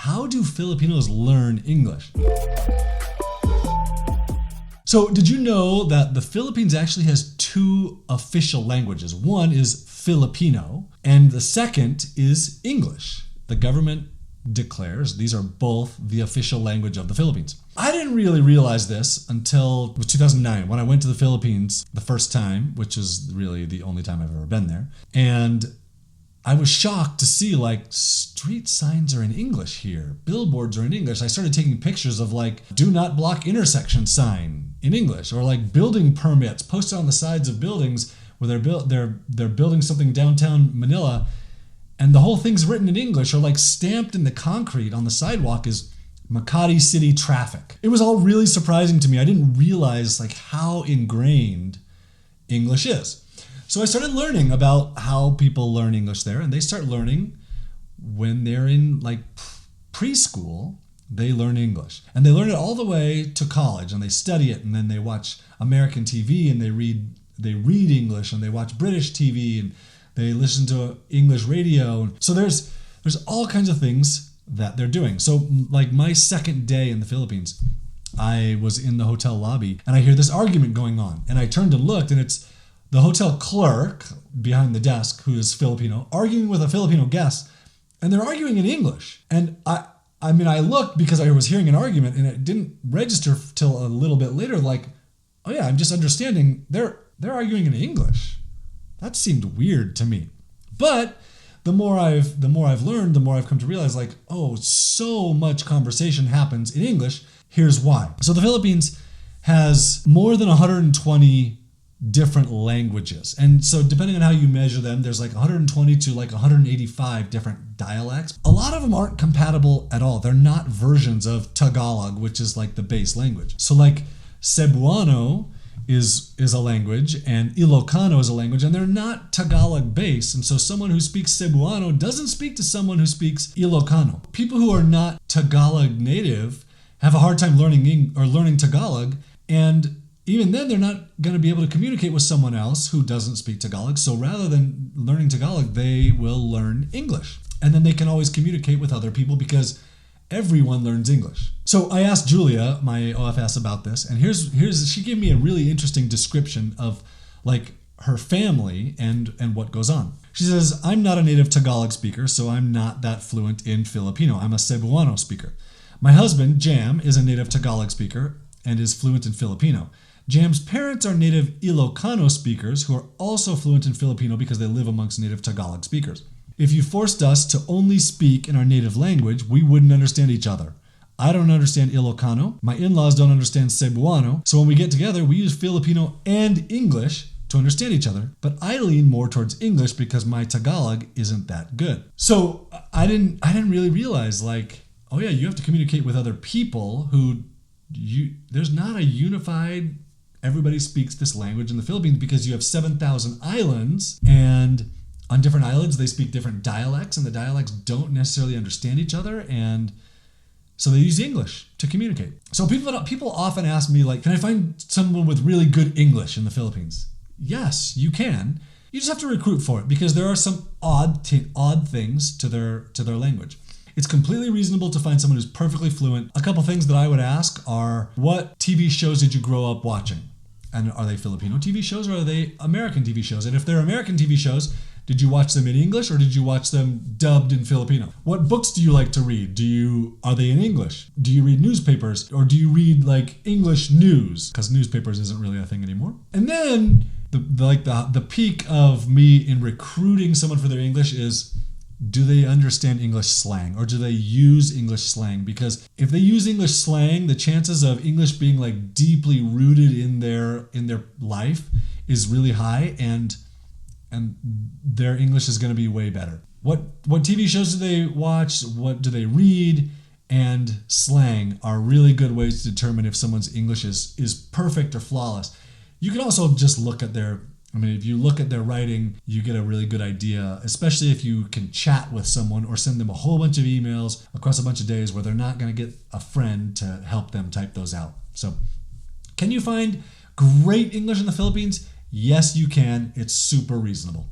how do Filipinos learn English? So did you know that the Philippines actually has two official languages? One is Filipino and the second is English. The government declares these are both the official language of the Philippines. I didn't really realize this until 2009 when I went to the Philippines the first time, which is really the only time I've ever been there. And I was shocked to see like street signs are in English here. Billboards are in English. I started taking pictures of like do not block intersection sign in English, or like building permits posted on the sides of buildings where they're building something downtown Manila, and the whole thing's written in English, or like stamped in the concrete on the sidewalk is Makati City traffic. It was all really surprising to me. I didn't realize like how ingrained English is. So I started learning about how people learn English there, and they start learning when they're in like preschool. They learn English, and they learn it all the way to college, and they study it, and then they watch American TV, and they read English, and they watch British TV, and they listen to English radio. So there's all kinds of things that they're doing. So like my second day in the Philippines, I was in the hotel lobby, and I hear this argument going on, and I turned and looked, and it's the hotel clerk behind the desk, who is Filipino, arguing with a Filipino guest, and they're arguing in English. And I looked because I was hearing an argument, and it didn't register till a little bit later, like, oh yeah, I'm just understanding they're arguing in English. That seemed weird to me. But the more I've learned, the more I've come to realize like, oh, so much conversation happens in English. Here's why. So the Philippines has more than 120 different languages. And so depending on how you measure them, there's like 120 to like 185 different dialects. A lot of them aren't compatible at all. They're not versions of Tagalog, which is like the base language. So like Cebuano is a language, and Ilocano is a language, and they're not Tagalog based. And so someone who speaks Cebuano doesn't speak to someone who speaks Ilocano. People who are not Tagalog native have a hard time learning Tagalog, and even then, they're not going to be able to communicate with someone else who doesn't speak Tagalog. So rather than learning Tagalog, they will learn English. And then they can always communicate with other people because everyone learns English. So I asked Julia, my OFS, about this. And she gave me a really interesting description of like her family and what goes on. She says, I'm not a native Tagalog speaker, so I'm not that fluent in Filipino. I'm a Cebuano speaker. My husband, Jam, is a native Tagalog speaker and is fluent in Filipino. Jam's parents are native Ilocano speakers who are also fluent in Filipino because they live amongst native Tagalog speakers. If you forced us to only speak in our native language, we wouldn't understand each other. I don't understand Ilocano. My in-laws don't understand Cebuano. So when we get together, we use Filipino and English to understand each other. But I lean more towards English because my Tagalog isn't that good. So I didn't really realize like, oh yeah, you have to communicate with other people there's not a unified everybody speaks this language in the Philippines because you have 7,000 islands, and on different islands they speak different dialects, and the dialects don't necessarily understand each other, and so they use English to communicate. So people often ask me like, can I find someone with really good English in the Philippines? Yes, you can. You just have to recruit for it because there are some odd things to their language. It's completely reasonable to find someone who's perfectly fluent. A couple things that I would ask are, what TV shows did you grow up watching? And are they Filipino TV shows or are they American TV shows? And if they're American TV shows, did you watch them in English or did you watch them dubbed in Filipino? What books do you like to read? Are they in English? Do you read newspapers or do you read like English news? Because newspapers isn't really a thing anymore. And then the peak of me in recruiting someone for their English is, do they understand English slang or do they use English slang? Because if they use English slang, the chances of English being like deeply rooted in their life is really high, and their English is going to be way better. What TV shows do they watch? What do they read? And slang are really good ways to determine if someone's English is perfect or flawless. You can also just look at if you look at their writing, you get a really good idea, especially if you can chat with someone or send them a whole bunch of emails across a bunch of days where they're not going to get a friend to help them type those out. So, can you find great English in the Philippines? Yes, you can. It's super reasonable.